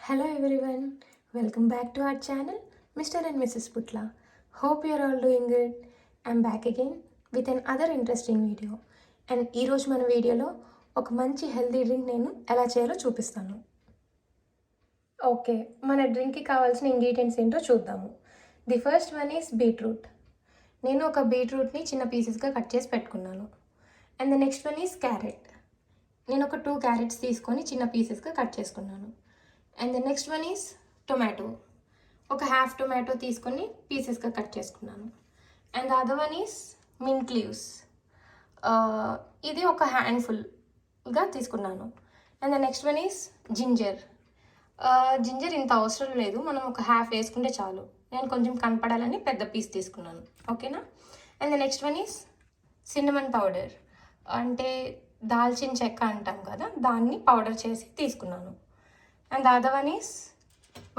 Hello everyone, welcome back to our channel Mr. and Mrs. Putla. Hope you are all doing good. I'm back again with another interesting video. And ఈ రోజు మన వీడియోలో ఒక మంచి healthy drink నేను ఎలా చేయాలో చూపిస్తాను. ఓకే, మన డ్రింక్కి కావాల్సిన ఇంగ్రీడియంట్స్ ఏంటో చూద్దాము. The first one is beetroot. నేను ఒక బీట్రూట్ని చిన్న పీసెస్గా కట్ చేసి పెట్టుకున్నాను. And the next one is carrot. నేను ఒక 2 క్యారెట్స్ తీసుకొని చిన్న పీసెస్గా కట్ చేసుకున్నాను. And the next one is tomato. ఒక హాఫ్ టొమాటో తీసుకొని పీసెస్గా కట్ చేసుకున్నాను. And the other one is mint leaves. ఇది ఒక హ్యాండ్ఫుల్గా తీసుకున్నాను. And the next one is ginger. Ginger ఇంత అవసరం లేదు, మనం ఒక హాఫ్ వేసుకుంటే చాలు. నేను కొంచెం కనపడాలని పెద్ద పీస్ తీసుకున్నాను. ఓకేనా? And the next one is cinnamon powder, అంటే దాల్చిన చెక్క అంటాం కదా, దాన్ని పౌడర్ చేసి తీసుకున్నాను. And the other one is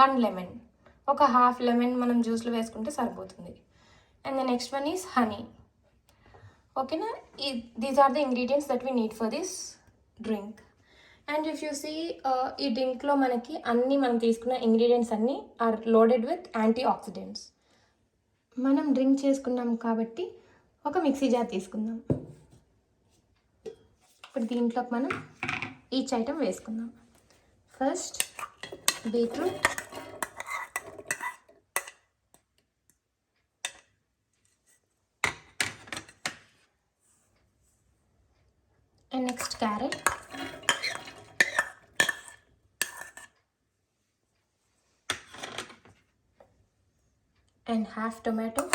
1 lemon. ఒక హాఫ్ లెమన్ మనం జ్యూస్లో వేసుకుంటే సరిపోతుంది. And the next one is honey. ఓకేనా? These are the ingredients that we need for this drink. And if you see, ఈ డ్రింక్లో మనకి మనం తీసుకున్న ఇంగ్రీడియంట్స్ అన్నీ are loaded with antioxidants. మనం డ్రింక్ చేసుకున్నాం కాబట్టి ఒక మిక్సీ జార్ తీసుకుందాం. ఇప్పుడు దీంట్లోకి మనం ఈచ్ ఐటమ్ వేసుకుందాం. First beetroot, and next carrot, and half tomato,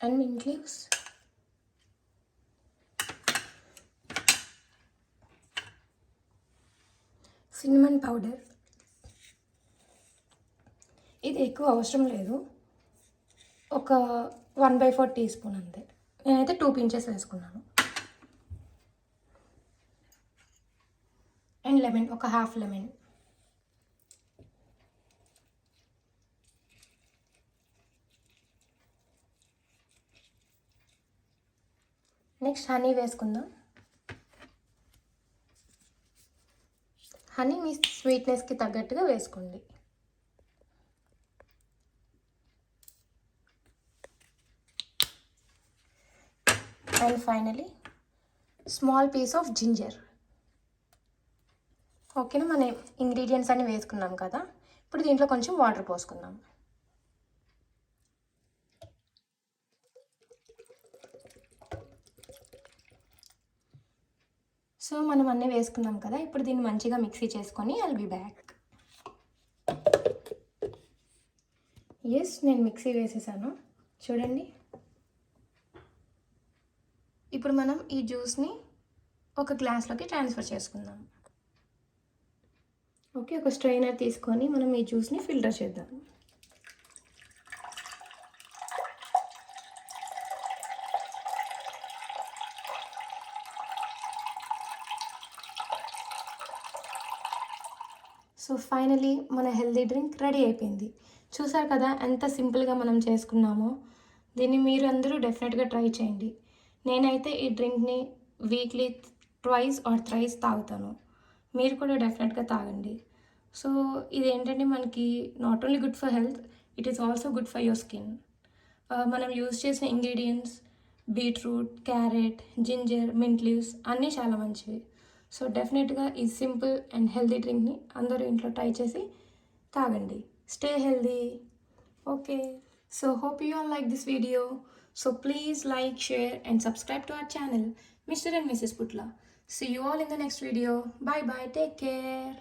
and mint leaves, cinnamon powder. ఇది ఎక్కువ అవసరం లేదు, ఒక 1/4 టీ స్పూన్ అంతే. నేనైతే 2 పించెస్ వేసుకున్నాను. అండ్ లెమన్, ఒక హాఫ్ లెమన్. నెక్స్ట్ హనీ వేసుకుందాం. హనీ మీ స్వీట్నెస్కి తగ్గట్టుగా వేసుకోండి. And finally small piece of ginger. ఓకేనా? మన ఇంగ్రీడియంట్స్ అన్ని వేసుకున్నాం కదా, ఇప్పుడు దీంట్లో కొంచెం వాటర్ పోసుకుందాం. సో మనం అన్నీ వేసుకున్నాం కదా, ఇప్పుడు దీన్ని మంచిగా మిక్సీ చేసుకొని ఐల్ బీ బ్యాక్. ఎస్, నేను మిక్సీ వేసేసాను, చూడండి. ఇప్పుడు మనం ఈ జ్యూస్ని ఒక గ్లాస్లోకి ట్రాన్స్ఫర్ చేసుకుందాం. ఓకే, ఒక స్ట్రైనర్ తీసుకొని మనం ఈ జ్యూస్ని ఫిల్టర్ చేద్దాం. సో ఫైనలీ మన హెల్దీ డ్రింక్ రెడీ అయిపోయింది. చూసారు కదా ఎంత సింపుల్గా మనం చేసుకున్నామో. దీన్ని మీరు అందరూ డెఫినెట్గా ట్రై చేయండి. నేనైతే ఈ డ్రింక్ని వీక్లీ 2 or 3 తాగుతాను. మీరు కూడా డెఫినెట్గా తాగండి. సో ఇది ఏంటంటే మనకి not only good for health, it is also good for your skin. మనం యూజ్ చేసిన ingredients beetroot, carrot, ginger, mint leaves అన్నీ చాలా మంచివి. సో డెఫినెట్గా ఈ సింపుల్ అండ్ హెల్తీ డ్రింక్ని అందరూ ఇంట్లో ట్రై చేసి తాగండి. Stay healthy. Okay, so hope you all like this video. So please like, share and subscribe to our channel Mr. and Mrs. Putla. See you all in the next video. Bye bye, take care.